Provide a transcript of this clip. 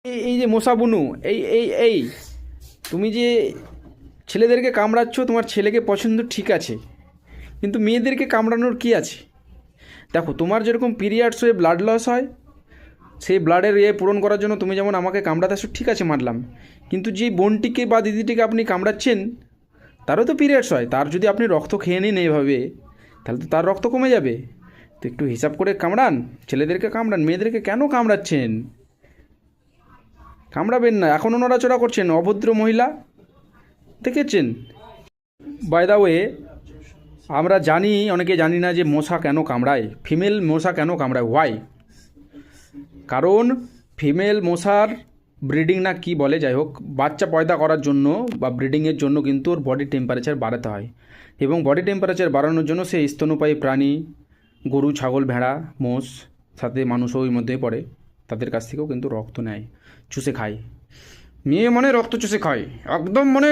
এই যে মশা বুনু, এই তুমি যে ছেলেদেরকে কামড়াচ্ছ, তোমার ছেলেকে পছন্দ ঠিক আছে, কিন্তু মেয়েদেরকে কামড়ানোর কি আছে? দেখো, তোমার যেরকম পিরিয়ডস হয়ে ব্লাড লস হয়, সেই ব্লাডের পূরণ করার জন্য তুমি যেমন আমাকে কামড়াতে আসো, ঠিক আছে, মানলাম। কিন্তু যে বোনটিকে বা দিদিটিকে আপনি কামড়াচ্ছেন, তারও তো পিরিয়ডস হয়। তার যদি আপনি রক্ত খেয়ে নিন এইভাবে, তাহলে তো তার রক্ত কমে যাবে। তো একটু হিসাব করে কামড়ান, ছেলেদেরকে কামড়ান, মেয়েদেরকে কেন কামড়াচ্ছেন? কামড়াবেন না, এখনও নড়াচড়া করছেন, অভদ্র মহিলা। দেখেছেন? বাই দা ওয়ে, আমরা জানি, অনেকে জানি না যে মশা কেন কামড়ায়, ফিমেল মশা কেন কামড়ায়, হোয়াই। কারণ ফিমেল মশার ব্রিডিং না কি বলে, যাই হোক, বাচ্চা পয়দা করার জন্য বা ব্রিডিংয়ের জন্য কিন্তু ওর বডি টেম্পারেচার বাড়াতে হয়। এবং বডি টেম্পারেচার বাড়ানোর জন্য সে স্তন্যপায়ী প্রাণী, গরু, ছাগল, ভেড়া, মোষ, সাথে মানুষও ওই মধ্যেই পড়ে, তাদের কাছ থেকেও কিন্তু রক্ত নেয়, চুষে খায়। মেয়ে মানে রক্ত চুষে খায়, একদম মানে